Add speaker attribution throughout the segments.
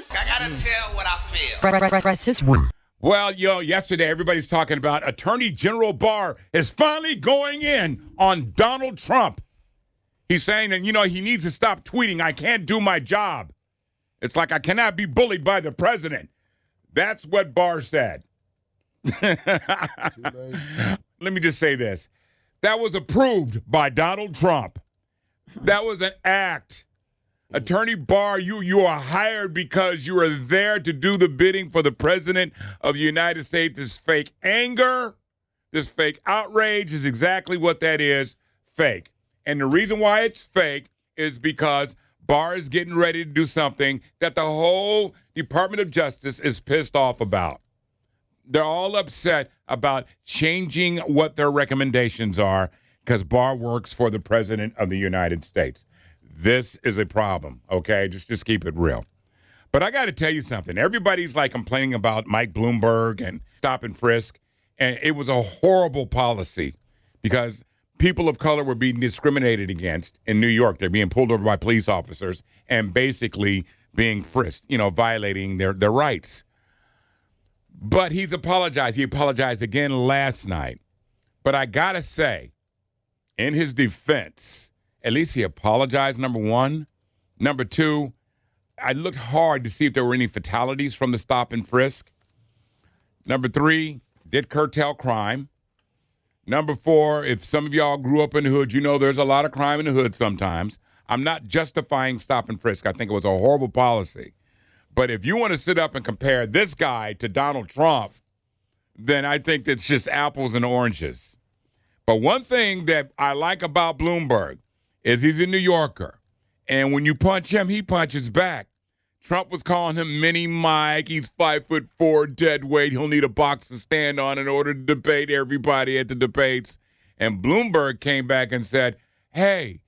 Speaker 1: is. I gotta tell what I feel.
Speaker 2: Russ is
Speaker 3: Well, yesterday everybody's talking about Attorney General Barr is finally going in on Donald Trump. He's saying that, he needs to stop tweeting, "I can't do my job." It's like, I cannot be bullied by the president. That's what Barr said. Let me just say this. That was approved by Donald Trump. That was an act. Attorney Barr, you are hired because you are there to do the bidding for the president of the United States. This fake anger, this fake outrage is exactly what that is, fake. And the reason why it's fake is because Barr is getting ready to do something that the whole Department of Justice is pissed off about. They're all upset about changing what their recommendations are because Barr works for the president of the United States. This is a problem, okay? Just keep it real. But I got to tell you something. Everybody's complaining about Mike Bloomberg and stop and frisk, and it was a horrible policy because people of color were being discriminated against in New York. They're being pulled over by police officers and basically being frisked, violating their rights. But he's apologized. He apologized again last night. But I got to say, in his defense, at least he apologized, number one. Number two, I looked hard to see if there were any fatalities from the stop and frisk. Number three, did curtail crime. Number four, if some of y'all grew up in the hood, there's a lot of crime in the hood sometimes. I'm not justifying stop and frisk. I think it was a horrible policy. But if you want to sit up and compare this guy to Donald Trump, then I think it's just apples and oranges. But one thing that I like about Bloomberg is he's a New Yorker. And when you punch him, he punches back. Trump was calling him Mini Mike. He's 5'4", dead weight. He'll need a box to stand on in order to debate everybody at the debates. And Bloomberg came back and said, hey,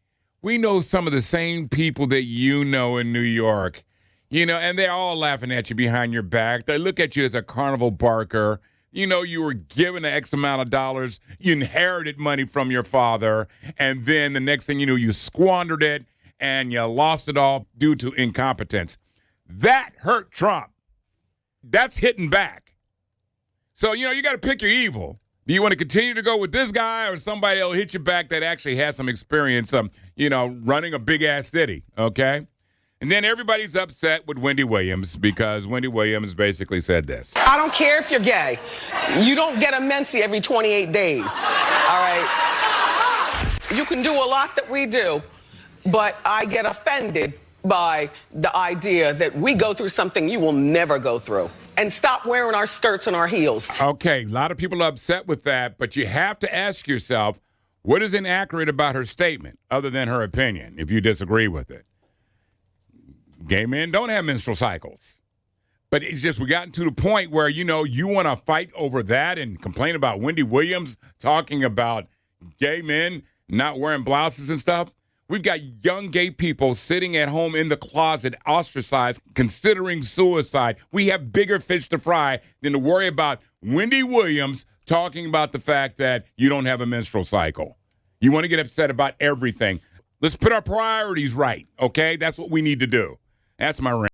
Speaker 3: we know some of the same people that you know in New York. And they're all laughing at you behind your back. They look at you as a carnival barker. You were given an X amount of dollars. You inherited money from your father. And then the next thing you knew, you squandered it and you lost it all due to incompetence. That hurt Trump. That's hitting back. So, you got to pick your evil. Do you want to continue to go with this guy or somebody that'll hit you back that actually has some experience, running a big-ass city, okay? And then everybody's upset with Wendy Williams because Wendy Williams basically said this.
Speaker 4: I don't care if you're gay. You don't get a menses every 28 days, all right? You can do a lot that we do, but I get offended by the idea that we go through something you will never go through. And stop wearing our skirts and our heels.
Speaker 3: Okay, a lot of people are upset with that, but you have to ask yourself, what is inaccurate about her statement other than her opinion, if you disagree with it? Gay men don't have menstrual cycles. But it's just we gotten to the point where, you want to fight over that and complain about Wendy Williams talking about gay men not wearing blouses and stuff. We've got young gay people sitting at home in the closet, ostracized, considering suicide. We have bigger fish to fry than to worry about Wendy Williams talking about the fact that you don't have a menstrual cycle. You want to get upset about everything. Let's put our priorities right, okay? That's what we need to do. That's my rant.